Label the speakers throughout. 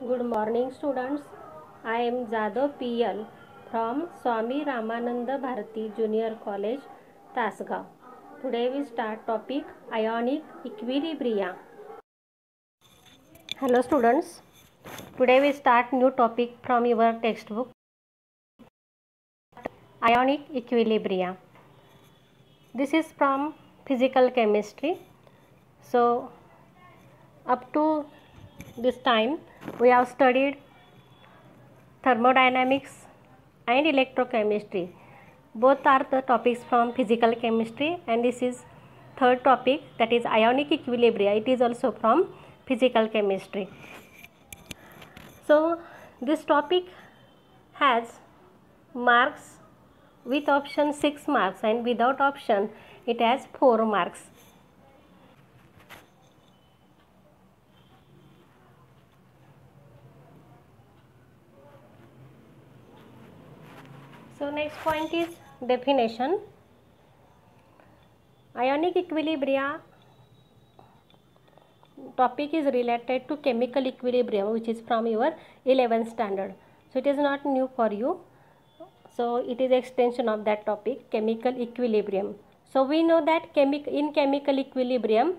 Speaker 1: Good morning, students. I am Jadhav PL from Swami Ramananda Bharati Junior College, Tasgaon. Today we start topic ionic equilibria. Hello, students. Today we start new topic from your textbook, ionic equilibria. This is from physical chemistry. So, up to this time we have studied thermodynamics and electrochemistry. Both are the topics from physical chemistry, and this is third topic, that is ionic equilibria. It is also from physical chemistry. So this topic has marks with option 6 marks, and without option it has 4 marks. So next point is definition. Ionic equilibria topic is related to chemical equilibrium, which is from your 11th standard. So it is not new for you. So it is extension of that topic, chemical equilibrium. So we know that in chemical equilibrium,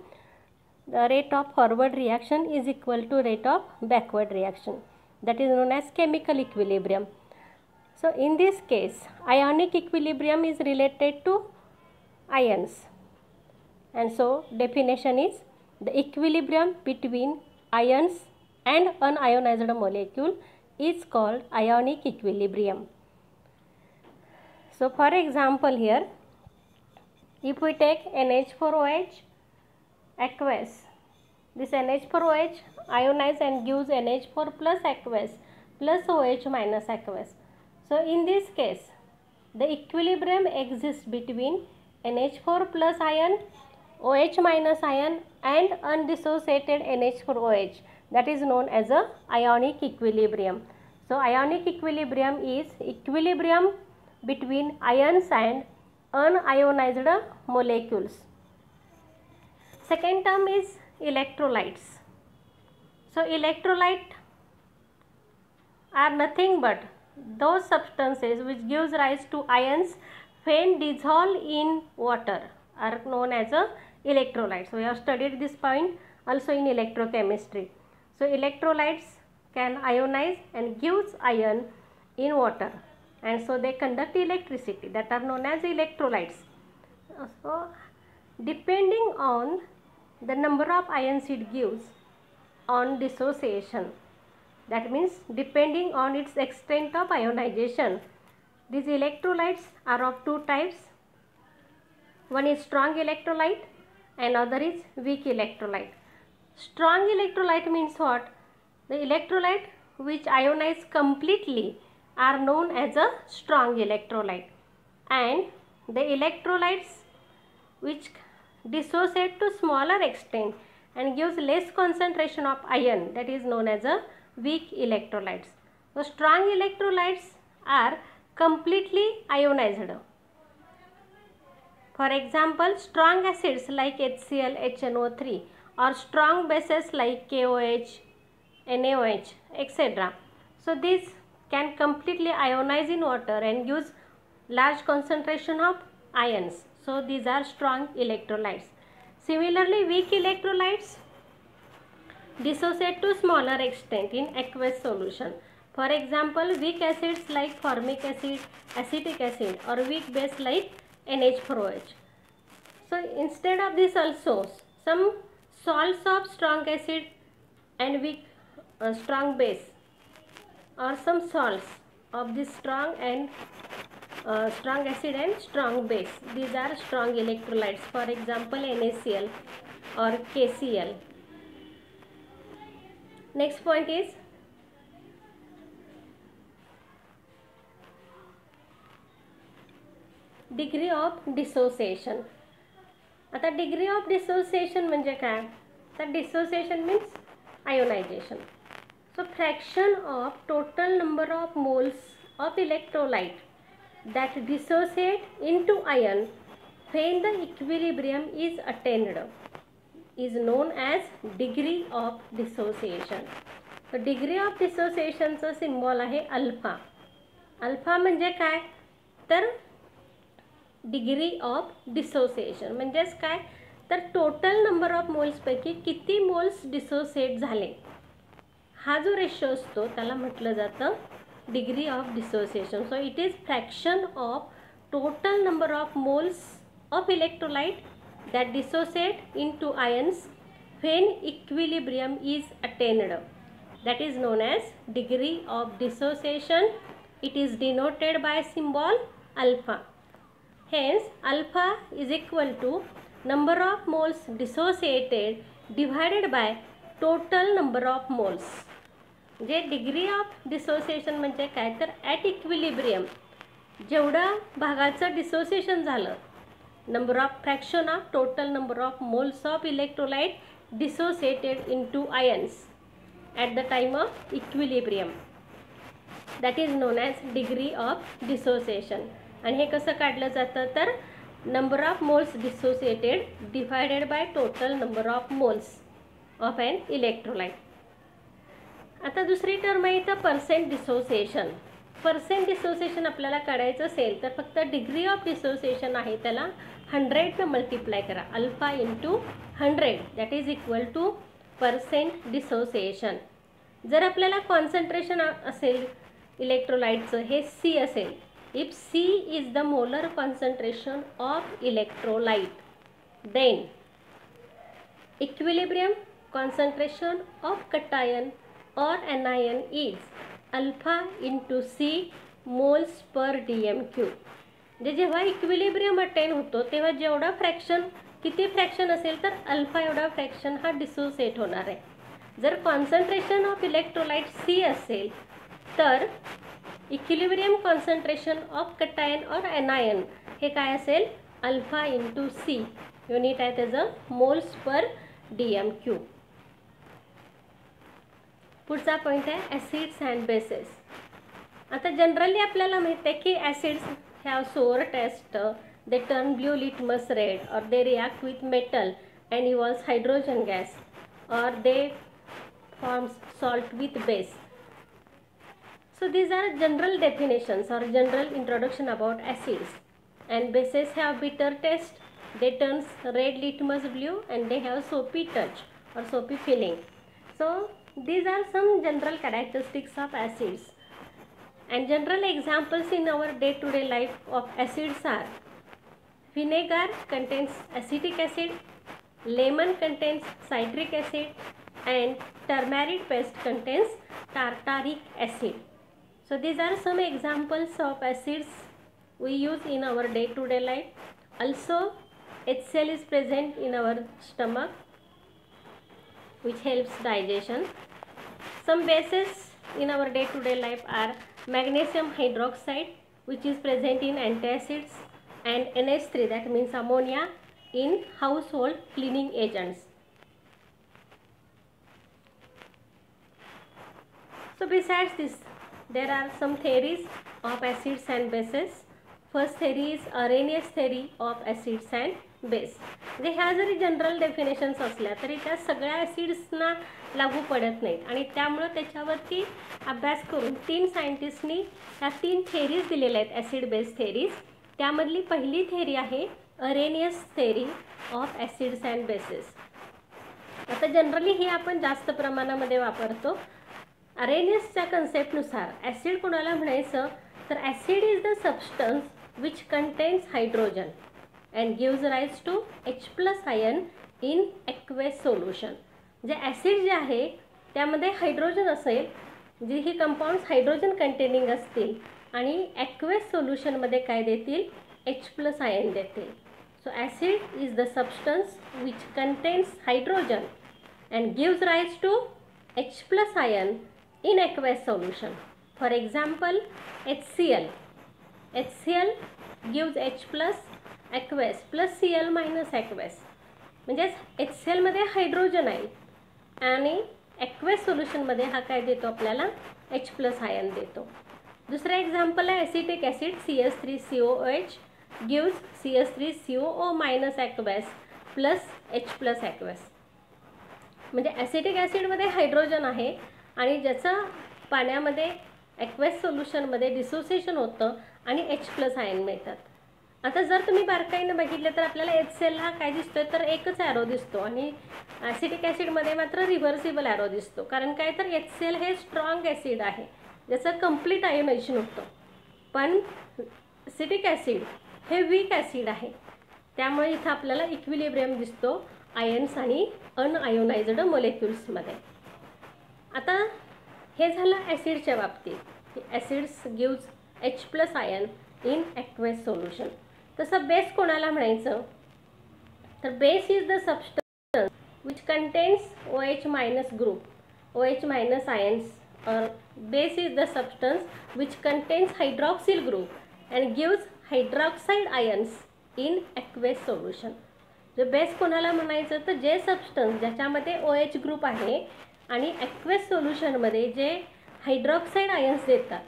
Speaker 1: the rate of forward reaction is equal to rate of backward reaction. That is known as chemical equilibrium. So in this case, ionic equilibrium is related to ions. And so definition is the equilibrium between ions and unionized molecule is called ionic equilibrium. So for example here, if we take NH4OH aqueous, this NH4OH ionize and gives NH4 plus aqueous plus OH minus aqueous. So in this case, the equilibrium exists between NH4 plus ion, OH minus ion and undissociated NH4OH. That is known as a ionic equilibrium. So ionic equilibrium is equilibrium between ions and unionized molecules. Second term is electrolytes. So electrolyte are nothing but those substances which gives rise to ions when dissolved in water are known as a electrolytes. We have studied this point also in electrochemistry. So electrolytes can ionize and gives ion in water, and so they conduct electricity, that are known as electrolytes. So depending on the number of ions it gives on dissociation, that means depending on its extent of ionization, these electrolytes are of two types. One is strong electrolyte and other is weak electrolyte. Strong electrolyte means what? The electrolyte which ionize completely are known as a strong electrolyte, and the electrolytes which dissociate to smaller extent and gives less concentration of ion, that is known as a weak electrolytes. So strong electrolytes are completely ionized. For example, strong acids like HCl, HNO3, or strong bases like KOH, NaOH, etc. So these can completely ionize in water and use large concentration of ions. So these are strong electrolytes. Similarly, weak electrolytes dissociate to smaller extent in aqueous solution. For example, weak acids like formic acid, acetic acid, or weak base like NH4OH. So instead of this also, some salts of strong acid and weak strong base, or some salts of this strong and strong acid and strong base, these are strong electrolytes. For example, NaCl or KCl. Next point is degree of dissociation. आता degree of dissociation म्हणजे काय? तर dissociation means ionization. So fraction of total number of moles of electrolyte that dissociate into ion when the equilibrium is attained is known as degree of dissociation. Degree of डिसोसिएशनचं symbol आहे alpha. Alpha म्हणजे काय तर degree of dissociation म्हणजेच काय तर total number of मोल्सपैकी किती moles dissociate झाले हा जो रेशो असतो त्याला म्हटलं जातं degree of dissociation. So it is fraction of total number of moles of electrolyte that dissociate into ions when equilibrium is attained. That is known as degree of dissociation. It is denoted by symbol alpha. Hence alpha is equal to number of moles dissociated divided by total number of moles. जे degree of dissociation म्हणजे काय तर at equilibrium जेवढा भागाचं dissociation झालं number of fraction of total number of moles of electrolyte dissociated into ions at the time of equilibrium, that is known as degree of dissociation. आणि हे कसं काढलं जातं तर number of moles dissociated divided by total number of moles of an electrolyte. आता दुसरी term आहे तर पर्सेंट डिसोसिएशन. पर्सेंट डिसोसिएशन आपल्याला काढायचं असेल तर फक्त डिग्री ऑफ डिसोसिएशन आहे त्याला 100 मल्टिप्लाय करा. Alpha into 100 that is equal to percent dissociation. जर आपल्याला कॉन्सन्ट्रेशन असेल इलेक्ट्रोलाइटचं हे सी असेल, if C is the molar concentration of electrolyte then equilibrium concentration of cation और anion is alpha into C moles per DMQ. म्हणजे जेव्हा equilibrium attain होतो तेव्हा जेवढा फ्रॅक्शन किती फ्रॅक्शन असेल तर अल्फा एवढा फ्रॅक्शन हा डिसोसिएट होणार आहे. जर कॉन्सन्ट्रेशन ऑफ इलेक्ट्रोलाइट सी असेल तर इक्विलिब्रियम कॉन्सन्ट्रेशन ऑफ कटायन और एनायन हे काय असेल अल्फा इंटू सी. युनिट आहे त्याचं मोल्स पर DMQ. पुढचा पॉईंट आहे ॲसिड्स अँड बेसेस. आता जनरली आपल्याला माहिती आहे की acids have sour taste, they turn blue litmus red और they react with metal and evolves hydrogen gas और they forms salt with base. So these are general definitions or general introduction about acids. And bases have bitter taste, they turns red litmus blue and they have soapy touch or soapy feeling. So these are some general characteristics of acids. And general examples in our day-to-day life of acids are vinegar contains acetic acid, lemon contains citric acid and turmeric paste contains tartaric acid. So these are some examples of acids we use in our day-to-day life. Also HCl is present in our stomach which helps digestion. Some bases in our day-to-day life are magnesium hydroxide which is present in antacids and NH3 that means ammonia in household cleaning agents. So besides this there are some theories of acids and bases. First theory is Arrhenius theory of acids and base. म्हणजे ह्या जरी general definitions असल्या तरी त्या सगळ्या ॲसिड्सना लागू पडत नाहीत आणि त्यामुळं त्याच्यावरती अभ्यास करून 3 सायंटिस्टनी ह्या 3 थेरीज दिलेल्या आहेत ॲसिड बेस थेरीज. त्यामधली पहिली थेरी आहे Arrhenius theory of acids and bases. आता जनरली ही आपण जास्त प्रमाणामध्ये वापरतो. अरेनियसच्या कन्सेप्टनुसार ॲसिड कोणाला म्हणायचं तर acid is the substance which contains hydrogen and gives rise to H+ ion in aqueous solution. जे ॲसिड जे आहे त्यामध्ये हायड्रोजन असेल, जे ही कंपाऊंड्स हायड्रोजन कंटेनिंग असतील आणि ॲक्वेस सोल्युशनमध्ये काय देतील H+ आयन देतील. So acid is the substance which contains hydrogen and gives rise to H+ ion in aqueous solution. For example, HCl. HCl gives H+ aqueous plus Cl minus aqueous. म्हणजे HCl मध्ये hydrogen आहे आणि aqueous solution मध्ये हा काय देतो आपल्याला H+ ion देतो. दुसरा एक्झाम्पल आहे acetic acid CH3COOH gives CH3COO minus aqueous plus H+ aqueous. म्हणजे ॲसिटिक ॲसिडमध्ये हायड्रोजन आहे आणि ज्याचं पाण्यामध्ये ॲक्वेस सोल्युशनमध्ये डिसोसिएशन होतं आणि H+ आयन मिळतात. आता जर तुम्ही बारकाईनं बघितलं तर आपल्याला HCl हा काय दिसतोय तर एकच ॲरो दिसतो आणि ॲसिटिक ॲसिडमध्ये मात्र रिव्हर्सिबल ॲरो दिसतो. कारण काय तर HCl हे स्ट्रॉंग ॲसिड आहे ज्याचं कंप्लीट आयोनायझेशन होतं, पण ॲसिटिक ॲसिड हे वीक ॲसिड आहे. त्यामुळे इथं आपल्याला इक्विलिब्रियम दिसतो आयन्स आणि अनआयोनाइज्ड मोलेक्युल्समध्ये. आता हे झालं ॲसिडच्या बाबतीत. Acids gives H+ ion in aqueous solution. तसं बेस कोणाला म्हणायचं तर base is the substance which contains OH- group, OH- ions, or base is the substance which contains hydroxyl group and gives hydroxide ions in aqueous solution. जे base कोणाला म्हणायचं तर जे substance ज्याच्यामध्ये OH ग्रुप आहे आणि ॲक्वेस सोल्युशनमध्ये जे hydroxide ions देतात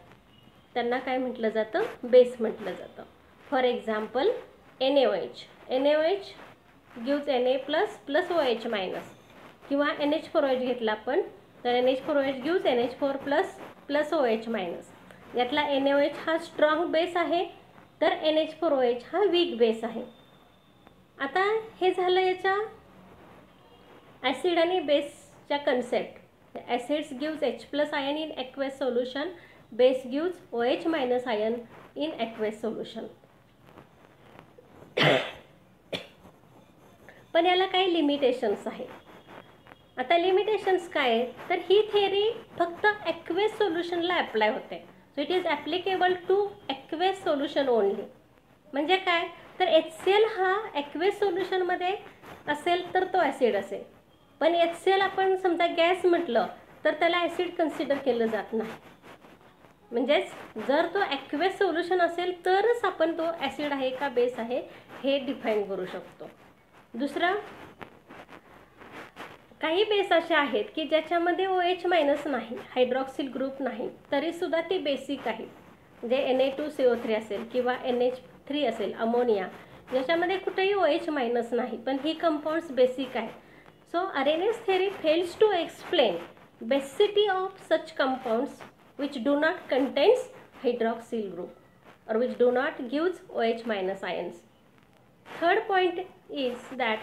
Speaker 1: त्यांना काय म्हटलं जातं, बेस म्हटलं जातं. For example NaOH gives Na+ OH- किंवा NH4OH घेतला आपण तर NH4OH गिव्ज NH4+ OH-. यातला NaOH हा स्ट्रॉंग बेस आहे तर NH4OH हा वीक बेस आहे. आता हे झालं याच्या ॲसिड आणि बेसच्या concept. Acids gives H+ ion in aqueous solution, base gives OH- ion in aqueous solution. पण याला काही लिमिटेशन्स आहेत. आता लिमिटेशन्स काय आहेत तर ही थेअरी फक्त ॲक्वेस सोल्युशनला अप्लाय होते. So it is applicable to aqueous solution only. म्हणजे काय तर HCl हा ॲक्वेस सोल्युशनमध्ये असेल तर तो ॲसिड असेल, पण HCl आपण समजा गॅस म्हटलं तर त्याला ॲसिड कन्सिडर केलं जात नाही. म्हणजेच जर तो ॲक्वेस सोल्युशन असेल तरच आपण तो ॲसिड आहे का बेस आहे हे डिफाईन करू शकतो. दुसरा, काही बेस असे आहेत की ज्याच्यामध्ये OH- नाही, हायड्रॉक्सिल ग्रुप नाही, तरीसुद्धा ती बेसिक आहे. जे Na2CO3 असेल किंवा NH3 असेल, अमोनिया, ज्याच्यामध्ये कुठेही OH- नाही, पण ही कंपाऊंड्स बेसिक आहे. So Arrhenius theory fails to explain basicity of such compounds which do not contains hydroxyl group or which do not gives OH- ions. Third point is that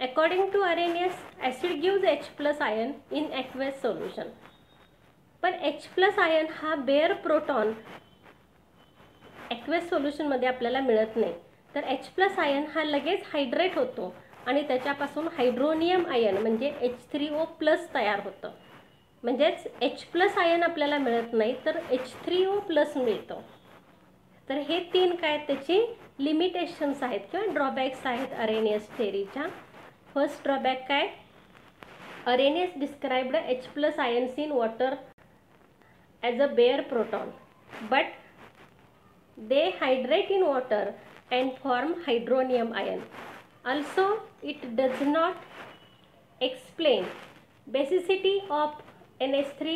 Speaker 1: according to Arrhenius, acid gives H+ ion in aqueous solution. पण H+ ion हा bare proton aqueous सोल्युशनमध्ये आपल्याला मिळत नाही, तर H+ ion हा लगेच hydrate होतो आणि त्याच्यापासून हायड्रोनियम आयन म्हणजे H3O+ तयार होतं. म्हणजेच H+ आयन आपल्याला मिळत नाही तर H3O+ मिळतो. तर हे तीन काय त्याची लिमिटेशन्स आहेत किंवा ड्रॉबॅक्स आहेत अरेनियस थेअरीच्या. फर्स्ट ड्रॉबॅक काय, Arrhenius described H+ ions in water as a bare proton, but they hydrate in water and form hydronium ion. Also, it does not explain basicity of NH3,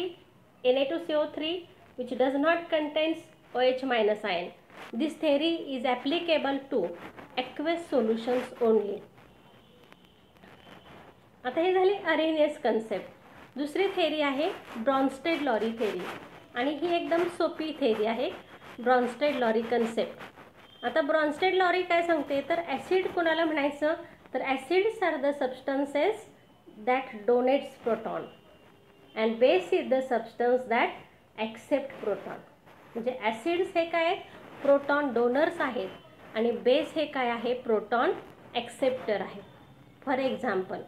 Speaker 1: Na2CO3, which does not contains OH- ion. This theory is applicable to aqueous solutions only. आता हे झाली Arrhenius concept. दुसरी theory आहे Bronsted Lowry theory आणि ही एकदम सोपी theory आहे, ब्रॉन्स्टेड लॉरी कन्सेप्ट. आता ब्रॉन्स्टेड लॉरी काय सांगते तर ॲसिड कोणाला म्हणायचं तर acids are the substances that donates proton and base is the substance that accept proton. म्हणजे ॲसिड्स हे काय प्रोटॉन डोनर्स आहेत आणि बेस हे काय आहे प्रोटॉन ॲक्सेप्टर आहे. फॉर एक्झाम्पल,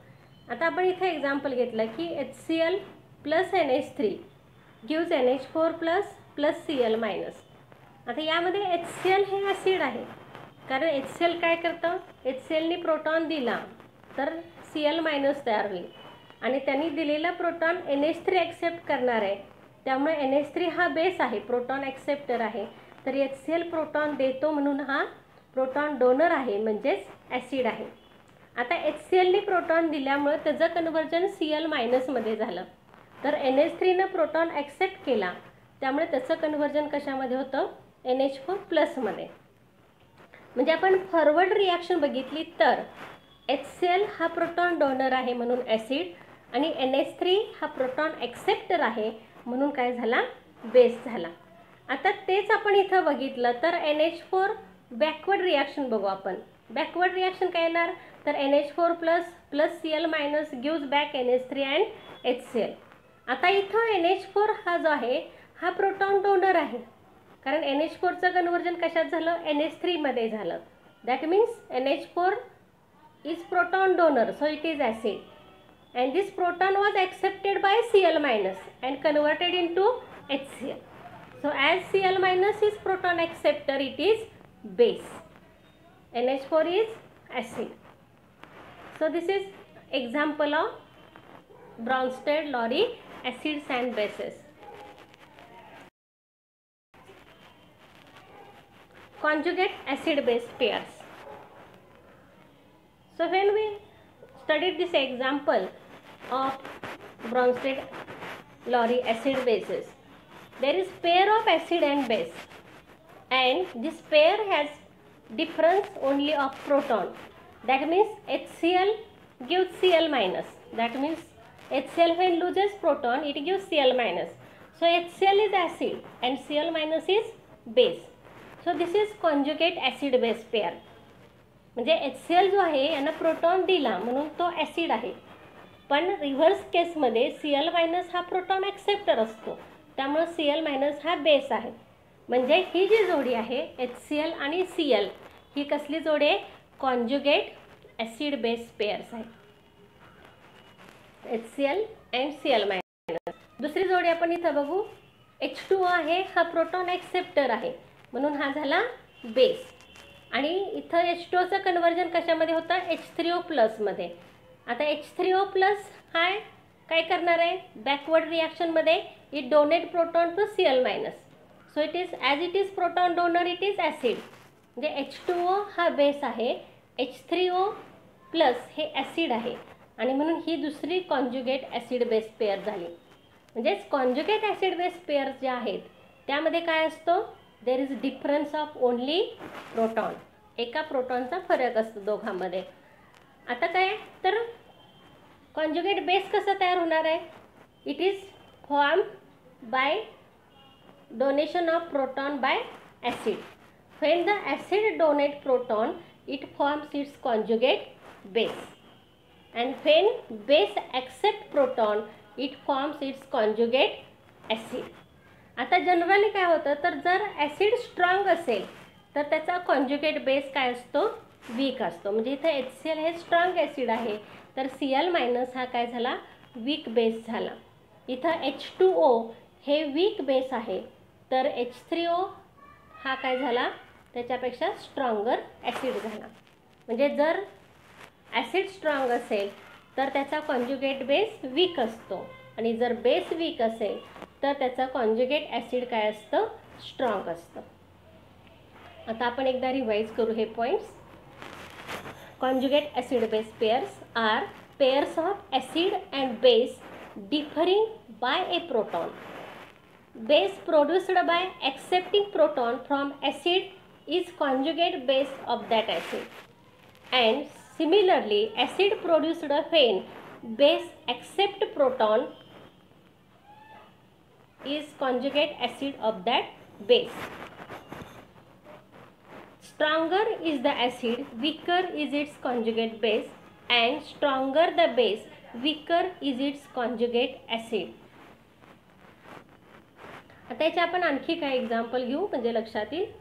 Speaker 1: आता आपण इथे एक्झाम्पल घेतलं की HCl + NH3 gives NH4+ Cl-. आता यामध्ये HCl हे ॲसिड आहे कारण HCl काय करतं, HClनी प्रोटॉन दिला तर Cl- तयार होईल आणि त्यांनी दिलेला प्रोटॉन NH3 ॲक्सेप्ट करणार आहे, त्यामुळे NH3 हा बेस आहे, प्रोटॉन ॲक्सेप्टर आहे. तर HCl प्रोटॉन देतो म्हणून हा प्रोटॉन डोनर आहे म्हणजेच ॲसिड आहे. आता HClनी प्रोटॉन दिल्यामुळे त्याचं कन्व्हर्जन Cl- मध्ये झालं, तर NH3नं प्रोटॉन ॲक्सेप्ट केला त्यामुळे त्याचं कन्व्हर्जन कशामध्ये होतं NH4+ मध्ये. म्हणजे आपण फॉरवर्ड रिॲक्शन बघितली तर HCl हा प्रोटॉन डोनर आहे म्हणून ॲसिड आणि NH3 हा प्रोटॉन ॲक्सेप्टर आहे म्हणून काय झाला, बेस झाला. आता तेच आपण इथं बघितलं तर NH4 बॅकवर्ड रिॲक्शन बघू आपण. बॅकवर्ड रिॲक्शन काय येणार, तर NH4 plus Cl minus gives back NH3 and HCl. आता इथं NH4 हा जो आहे हा प्रोटॉन डोनर आहे, कारण NH4चं कन्वर्जन कशात झालं, NH3 मध्ये झालं. That means NH4 is proton donor, so it is acid. And this proton was accepted by Cl minus and converted into HCl. So as Cl minus is proton acceptor, it is base. NH4 is acid. So this is example of Bronsted-Lowry acids and bases. Conjugate acid-base pairs. So when we studied this example of Bronsted-Lowry acid bases, there is pair of acid and base, and this pair has difference only of proton. That means HCl gives Cl minus. That means HCl when loses proton, it gives Cl minus. So HCl is acid and Cl minus is base. So this is conjugate acid base pair. म्हणजे HCl जो आहे यांना proton दिला म्हणून तो acid आहे, पण reverse केसमध्ये Cl मायनस हा प्रोटॉन ॲक्सेप्टर असतो, त्यामुळे Cl मायनस हा बेस आहे. म्हणजे ही जी जोडी आहे HCl आणि Cl ही कसली जोडी आहे, कॉन्जुगेट ॲसिड बेस पेअर्स आहे, HCl अँड Cl मायनस. दुसरी जोडी आपण इथं बघू, H2O आहे हा प्रोटॉन ॲक्सेप्टर आहे म्हणून हा झाला बेस. आणि इथं H2Oचं कन्वर्जन कशामध्ये होतं, H3O प्लसमध्ये. आता H3O प्लस हा काय करणार आहे, बॅकवर्ड रिॲक्शनमध्ये it donate proton to Cl minus. So it is as it is proton donor it is acid. म्हणजे H2O हा बेस आहे, H3O प्लस हे ॲसिड आहे आणि म्हणून ही दुसरी कॉन्जुगेट ॲसिड बेस पेअर झाली. म्हणजेच कॉन्जुगेट ॲसिड बेस पेअर जे आहेत त्यामध्ये काय असतो, there is difference of only proton, एका प्रोटॉनचा फरक असतो दोघांमध्ये. आता काय तर कॉन्जुगेट बेस कसं तयार होणार आहे, it is form by donation of proton by acid. When the acid donate proton it forms its conjugate base, and when base accept proton it forms its conjugate acid. आता generally काय होतं, तर जर acid strong असेल तर त्याचा conjugate base काय असतो, वीक असतो. म्हणजे इथं HCl हे स्ट्रॉंग ॲसिड आहे तर Cl मायनस हा काय झाला, वीक बेस झाला. इथं H2O हे वीक बेस आहे तर H3O हा काय झाला, त्याच्यापेक्षा स्ट्रॉंगर ॲसिड झाला. म्हणजे जर ॲसिड स्ट्रॉंग असेल तर त्याचा कॉन्जुगेट बेस वीक असतो आणि जर बेस वीक असेल तर त्याचा कॉन्जुगेट ॲसिड काय असतं, स्ट्रॉंग असतं. आता आपण एकदा रिवाइज करू हे points. Conjugate acid base pairs are pairs of acid and base differing by a proton. Base produced by accepting proton from acid is conjugate base of that acid. And similarly acid produced when base accept proton is conjugate acid of that base. Stronger is the acid, weaker is its conjugate base, and stronger the base, weaker is its conjugate acid. आता याचे आपण आणखी काय example घेऊ म्हणजे लक्षात येईल.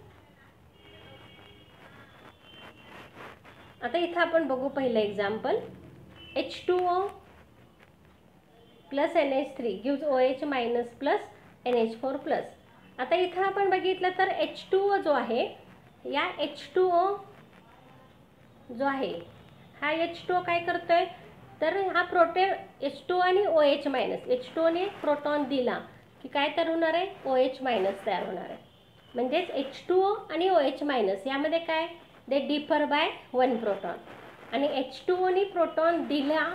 Speaker 1: आता इथं आपण बघू पहिलं example, H2O plus NH3 gives OH minus plus NH4 plus. आता इथं आपण बघितलं तर H2O जो आहे, या H2O जो आहे हा H2O काय करतोय, तर हा प्रोटॉन H2O आणि OH मायनस, H2Oने प्रोटॉन दिला की काय तयार होणार आहे, OH मायनस तयार होणार आहे. म्हणजेच H2O आणि OH मायनस यामध्ये काय, दे डिफर बाय 1 प्रोटॉन. आणि H2Oने प्रोटॉन दिला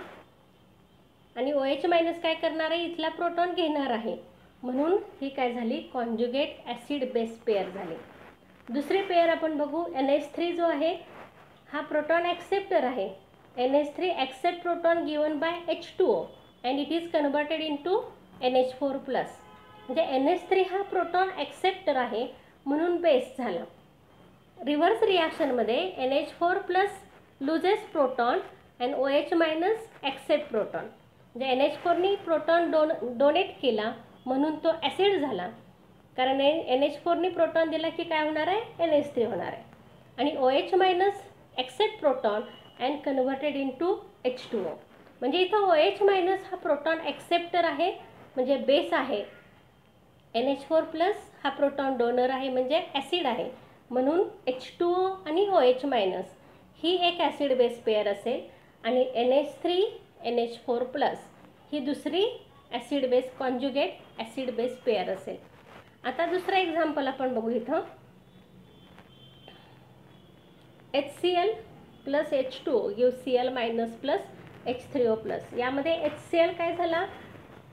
Speaker 1: आणि OH मायनस काय करणार आहे, इथला प्रोटॉन घेणार आहे म्हणून ही काय झाली, कॉन्जुगेट ॲसिड बेस पेअर झाली. दुसरी पेअर आपण बघू, NH3 जो आहे हा प्रोटॉन ॲक्सेप्टर आहे. NH3 accept proton given by H2O and it is converted into NH4 plus. म्हणजे NH3 हा प्रोटॉन ॲक्सेप्टर आहे म्हणून बेस झाला. रिव्हर्स रिॲक्शनमध्ये NH4 plus loses proton and OH minus accept proton. म्हणजे NH4नी प्रोटॉन डोनेट केला म्हणून तो ॲसिड झाला. कारण NH4नी प्रोटॉन दिला की काय होणार आहे, NH3 होणार आहे. आणि OH minus accept proton and converted into H2O. म्हणजे इथं OH मायनस हा प्रोटॉन ॲक्सेप्टर आहे म्हणजे बेस आहे. NH4 प्लस हा प्रोटॉन डोनर आहे म्हणजे ॲसिड आहे. म्हणून H2O आणि OH मायनस ही एक ॲसिड बेस पेअर असेल आणि NH3 NH4 प्लस ही दुसरी acid base conjugate acid base pair असेल. आता दुसरा एक्झाम्पल आपण बघू. इथं HCl plus H2O give Cl minus plus H3O plus. यामध्ये HCl काय झाला,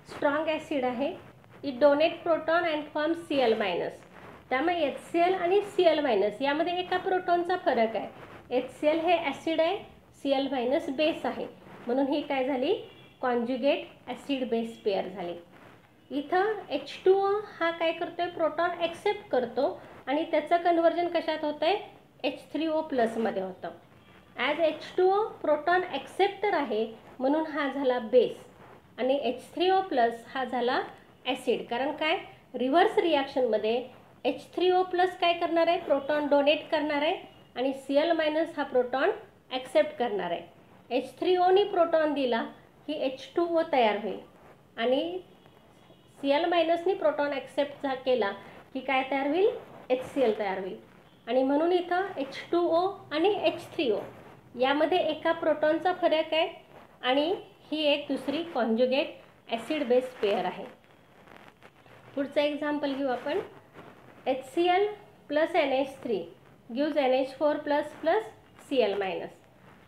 Speaker 1: स्ट्रॉंग ॲसिड आहे. It donate proton and form Cl minus. त्यामुळे HCl आणि Cl मायनस यामध्ये एका प्रोटॉनचा फरक आहे. HCl हे ॲसिड आहे, Cl मायनस बेस आहे म्हणून ही काय झाली, कॉन्जुगेट ॲसिड बेस पेअर झाली. इथं H2O हा काय करतोय, प्रोटॉन ॲक्सेप्ट करतो आणि त्याचं कन्वर्जन कशात होतं आहे, H3O प्लसमध्ये होतं. ॲज H2O प्रोटॉन ॲक्सेप्टर आहे म्हणून हा झाला बेस आणि H3O प्लस हा झाला ॲसिड. कारण काय, रिव्हर्स रिॲक्शनमध्ये H3O प्लस काय करणार आहे, प्रोटॉन डोनेट करणार आहे आणि Cl मायनस हा प्रोटॉन ॲक्सेप्ट करणार आहे. H3Oनी प्रोटॉन दिला की H2O तयार होईल आणि Cl मायनसनी प्रोटॉन ॲक्सेप्ट केला की काय तयार होईल, HCl तयार होईल. आणि म्हणून इथं H2O आणि H3O यामध्ये एका प्रोटॉनचा फरक आहे आणि ही एक दुसरी कॉन्जुगेट ॲसिड बेस पेअर आहे. पुढचं एक्झाम्पल घेऊ आपण. HCl plus NH3 gives NH4 plus plus Cl minus.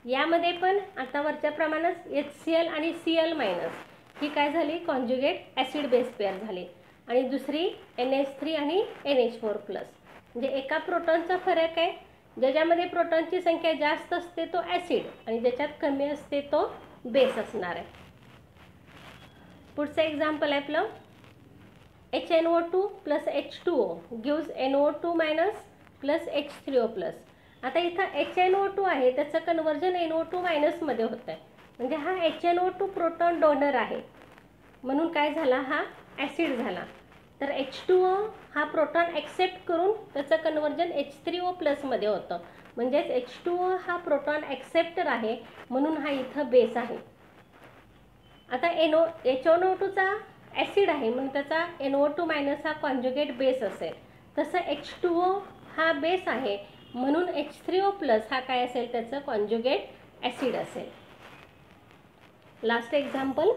Speaker 1: यामध्ये पण आता वरच्याप्रमाणेच HCl आणि Cl मायनस ही काय झाली, कॉन्जुगेट ॲसिड बेस पेअर झाली आणि दुसरी NH3 आणि NH4 प्लस. म्हणजे एका प्रोटॉनचा फरक आहे. ज्याच्यामध्ये प्रोटॉनची संख्या जास्त असते तो ॲसिड आणि ज्याच्यात कमी असते तो बेस असणार आहे. पुढचं एक्झाम्पल आहे आपलं HNO2 plus H2O gives NO2 minus plus H3O plus. आता इथं HNO2 आहे त्याचं कन्वर्जन NO2 मायनसमध्ये होतं आहे. म्हणजे हा HNO2 प्रोटॉन डोनर आहे म्हणून काय झाला, हा ॲसिड झाला. तर H2O हा प्रोटॉन ॲक्सेप्ट करून त्याचं कन्वर्जन H3O प्लसमध्ये होतं. म्हणजेच H2O हा प्रोटॉन ॲक्सेप्टर आहे म्हणून हा इथं बेस आहे. आता HNO2चा ॲसिड आहे म्हणून त्याचा NO2 मायनस हा कॉन्जुगेट बेस असेल. तसं H2O हा बेस आहे म्हणून H3O प्लस हा काय असेल, त्याचं कॉन्जुगेट ॲसिड असेल. Last example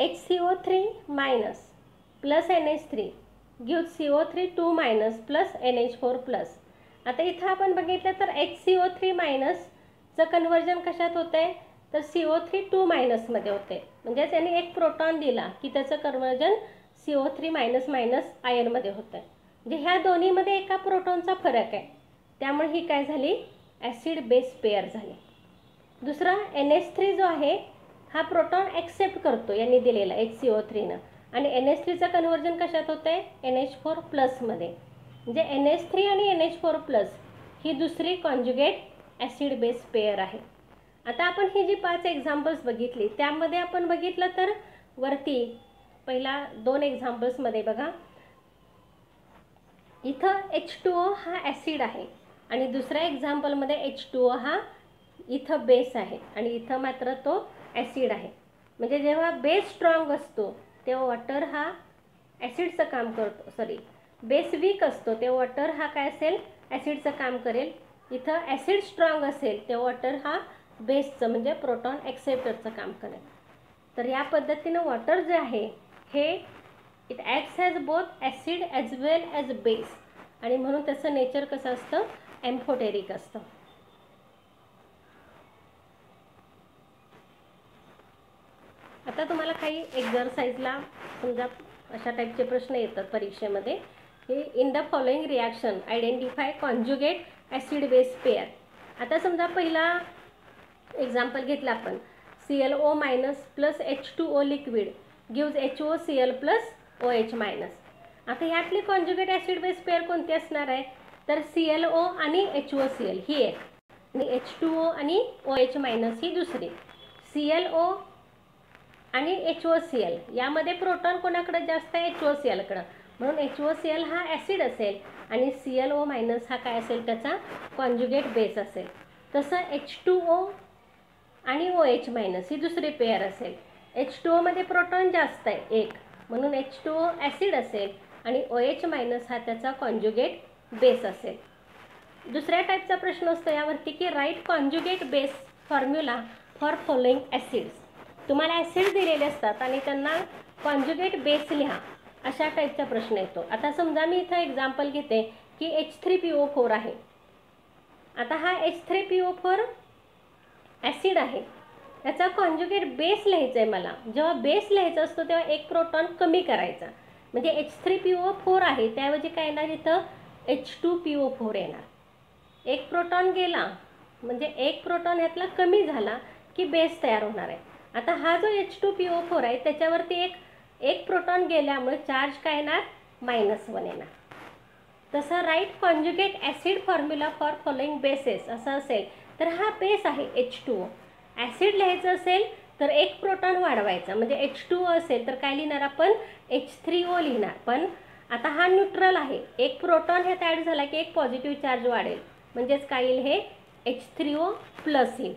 Speaker 1: HCO3 minus plus NH3 gives CO3 2 minus plus NH4 plus. आता इथं आपण बघितलं तर HCO3 मायनसचं कन्वर्जन कशात होतं आहे, तर CO3 2 मायनसमध्ये होते. म्हणजेच यांनी एक प्रोटॉन दिला की त्याचं कन्वर्जन CO3 मायनस मायनस आयनमध्ये होतं आहे. म्हणजे ह्या दोन्हीमध्ये एका प्रोटॉनचा फरक आहे त्यामुळे ही काय झाली, ॲसिड बेस पेअर झाली. दुसरा NH3 जो आहे हा प्रोटॉन ॲक्सेप्ट करतो यांनी दिलेला HCO3नं आणि NH3चं कन्वर्जन कशात होतं आहे, NH4 प्लसमध्ये. म्हणजे NH3 आणि NH4 प्लस ही दुसरी कॉन्जुगेट ॲसिड बेस पेअर आहे. आता आपण ही जी 5 एक्झाम्पल्स बघितली त्यामध्ये आपण बघितलं तर वरती पहिला 2 एक्झाम्पल्समध्ये बघा इथं H2O हा ॲसिड आहे आणि दुसऱ्या एक्झाम्पलमध्ये H2O हा इथं बेस आहे आणि इथं मात्र तो ॲसिड आहे. म्हणजे जेव्हा बेस स्ट्रॉंग असतो तेव्हा वॉटर हा ॲसिडचं काम करतो, बेस वीक असतो तेव्हा वॉटर हा काय असेल, ॲसिडचं काम करेल. इथं ॲसिड स्ट्रॉंग असेल तेव्हा वॉटर हा बेसचं म्हणजे प्रोटॉन ॲक्सेप्टरचं काम करेल. तर या पद्धतीनं वॉटर जे आहे हे it acts as both acid as well as base आणि म्हणून त्याचं नेचर कसं असतं, एम्फोटेरिक असतं. आता तुम्हाला काही एक्झरसाइजला समजा अशा टाईपचे प्रश्न येतात परीक्षेमध्ये की in the following reaction identify conjugate acid base pair. आता समजा पहिला एक्झाम्पल घेतला आपण ClO minus plus H2O liquid gives HOCl plus OH minus. आता ह्यातली कॉन्जुगेट ॲसिड बेस पेअर कोणती असणार आहे? तर ClO आणि HOCl ही एक, आणि H2O आणि OH मायनस ही दुसरी. ClO आणि HOCl यामध्ये प्रोटॉन कोणाकडे जास्त आहे? HOCl कडे, म्हणून HOCl हा ॲसिड असेल आणि ClO मायनस हा काय असेल? त्याचा कॉन्जुगेट बेस असेल. तसं H2O आणि OH मायनस ही दुसरी पेअर असेल. H2O मध्ये प्रोटॉन जास्त आहे एक, म्हणून H2O ॲसिड असेल आणि OH मायनस हा त्याचा कॉन्जुगेट बेस असेल. दुसऱ्या टाईपचा प्रश्न असतो यावरती की write conjugate base formula for following acids. तुम्हाला ॲसिड दिलेले असतात आणि त्यांना कॉन्जुगेट बेस लिहा, अशा टाईपचा प्रश्न येतो. आता समजा मी इथं एक्झाम्पल घेते की H3PO4 आहे. आता हा H3PO4 ॲसिड आहे, त्याचा कॉन्जुगेट बेस लिहायचा आहे मला. जेव्हा बेस लिहायचा असतो तेव्हा एक प्रोटॉन कमी करायचा, म्हणजे H3PO4 आहे त्याऐवजी काय येणार? इथं H2PO4 येणार. एक प्रोटॉन गेला म्हणजे एक प्रोटॉन ह्यातला कमी झाला की बेस तयार होणार आहे. आता हा जो H2PO4 आहे त्याच्यावरती एक प्रोटॉन गेल्यामुळे चार्ज काय येणार? -1 येणार. तसं write conjugate acid formula for following bases असं असेल तर हा बेस आहे H2O. ॲसिड लिहायचं असेल तर एक प्रोटॉन वाढवायचा, म्हणजे H2O असेल तर काय लिहिणार आपण? H3O लिहिणार. पण आता हा न्यूट्रल आहे, एक प्रोटॉन ह्यात ॲड झाला की एक पॉझिटिव्ह चार्ज वाढेल, म्हणजेच काय येईल? हे H3O प्लस येईल.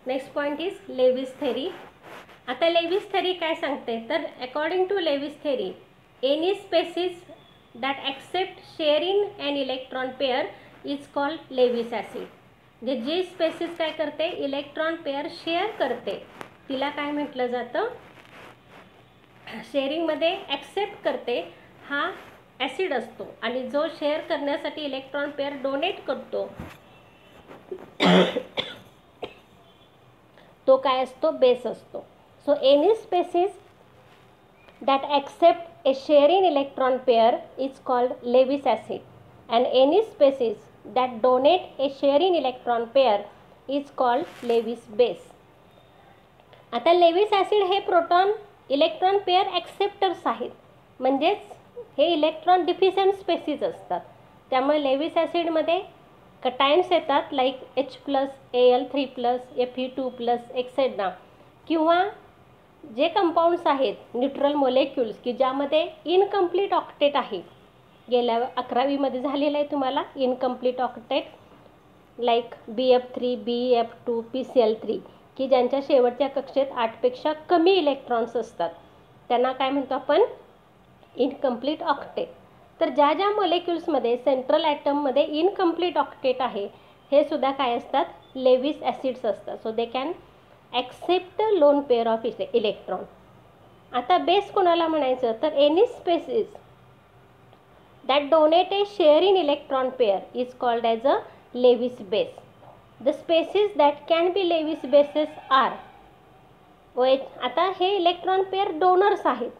Speaker 1: Next point is Lewis theory. आता लेविस थेरी काय सांगते? तर according to Lewis theory any species that accept share in an electron pair is called Lewis acid. म्हणजे जी स्पेसिस काय करते? इलेक्ट्रॉन पेअर शेअर करते तिला काय म्हटलं जातं? शेअरिंगमध्ये ॲक्सेप्ट करते हा ॲसिड असतो, आणि जो शेअर करण्यासाठी इलेक्ट्रॉन पेअर डोनेट करतो तो काय असतो? बेस असतो. So any species that accept a share in electron pair is called Lewis acid, and any species that donate a share in electron pair is called Lewis base. आता Lewis acid हे proton electron pair acceptors आहेत, म्हणजेच हे electron deficient spaces असतात. त्यामुळे Lewis ॲसिडमध्ये कटायन्स येतात like H+, Al3+, Fe2+, etcetera, किंवा जे कंपाऊंड्स आहेत न्यूट्रल मोलेक्युल्स की ज्यामध्ये इनकम्प्लीट ऑक्टेट आहे. गेल्या 11वीमध्ये झालेलं आहे तुम्हाला incomplete octet, like BF3, BF2, PCl3, की ज्यांच्या शेवटच्या कक्षेत 8पेक्षा कमी इलेक्ट्रॉन्स असतात त्यांना काय म्हणतो आपण? Incomplete octet. तर ज्या ज्या मोलेक्युल्समध्ये सेंट्रल ॲटममध्ये इनकम्प्लीट ऑक्टेट आहे हे सुद्धा काय असतात? लेविस ॲसिड्स असतात. So they can accept lone pair of electron. आता बेस कोणाला म्हणायचं? तर any species that donate a share in electron pair is called as a Lewis base. The species that can be Lewis bases are OH. आता हे electron pair donors आहेत,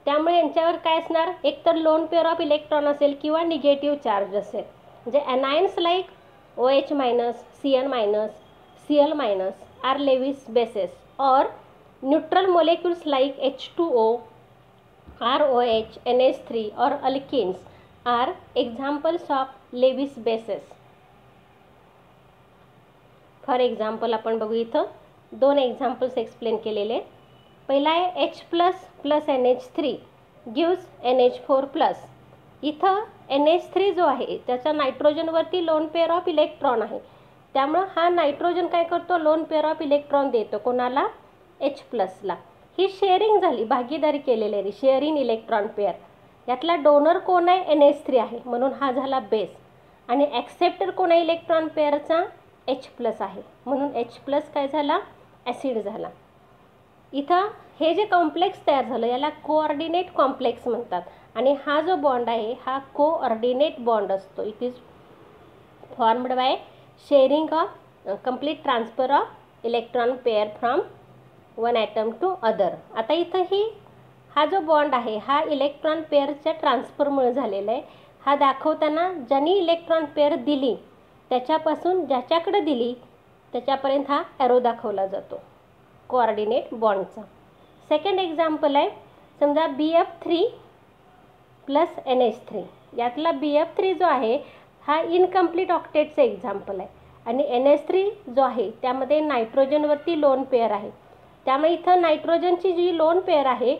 Speaker 1: त्यामुळे यांच्यावर काय असणार? एक तर लोन पेअर ऑफ इलेक्ट्रॉन असेल किंवा निगेटिव्ह चार्ज असेल. म्हणजे anions like OH minus, Cn minus, Cl minus are Lewis bases, और neutral molecules like H2O, ROH, NH3 और alkenes are examples of Lewis bases. For example आपण बघू, इथं 2 examples explain केलेले. पहिला आहे H++ NH3 गिव्स NH4+. इथं NH3 जो आहे त्याचा नायट्रोजनवरती लोन पेअर ऑफ इलेक्ट्रॉन आहे, त्यामुळं हा नायट्रोजन काय करतो? लोन पेअर ऑफ इलेक्ट्रॉन देतो कोणाला? H+ला. ही शेअरिंग झाली, भागीदारी केलेली आहे, शेअर इन इलेक्ट्रॉन पेअर. यातला डोनर कोण आहे? NH3 आहे, म्हणून हा झाला बेस. आणि ॲक्सेप्टर कोण आहे इलेक्ट्रॉन पेअरचा? H+ आहे, म्हणून H+ काय झाला? ॲसिड झाला. इथं हे जे कॉम्प्लेक्स तयार झालं याला कोऑर्डिनेट कॉम्प्लेक्स म्हणतात, आणि हा जो बॉन्ड आहे हा कोऑर्डिनेट बॉन्ड असतो. It is formed by sharing of complete transfer of electron pair from one atom to other. आता इथं हा जो बॉन्ड आहे हा इलेक्ट्रॉन पेअरच्या ट्रान्सफरमुळे झालेला आहे. हा दाखवताना ज्यांनी इलेक्ट्रॉन पेअर दिली त्याच्यापासून ज्याच्याकडे दिली त्याच्यापर्यंत हा ॲरो दाखवला जातो कोऑर्डिनेट बॉन्डचा. सेकंड एक्झाम्पल आहे, समजा BF3 प्लस NH3. यातला BF3 जो आहे हा इनकम्प्लीट ऑक्टेटचं एक्झाम्पल आहे आणि NH3 जो आहे त्यामध्ये नायट्रोजनवरती लोन पेअर आहे. त्यामुळे इथं नायट्रोजनची जी लोन पेअर आहे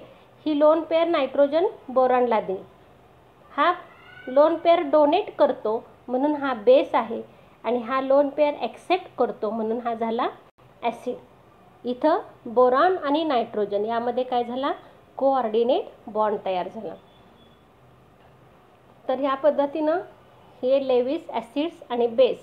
Speaker 1: ही लोन पेअर नायट्रोजन बोरॉनला देईल. हा लोन पेअर डोनेट करतो म्हणून हा बेस आहे आणि हा लोन पेअर ॲक्सेप्ट करतो म्हणून हा झाला ॲसिड. इथं बोरॉन आणि नायट्रोजन यामध्ये काय झाला, कोऑर्डिनेट बॉन्ड तयार झाला. तर ह्या पद्धतीनं हे लेविस ॲसिड्स आणि बेस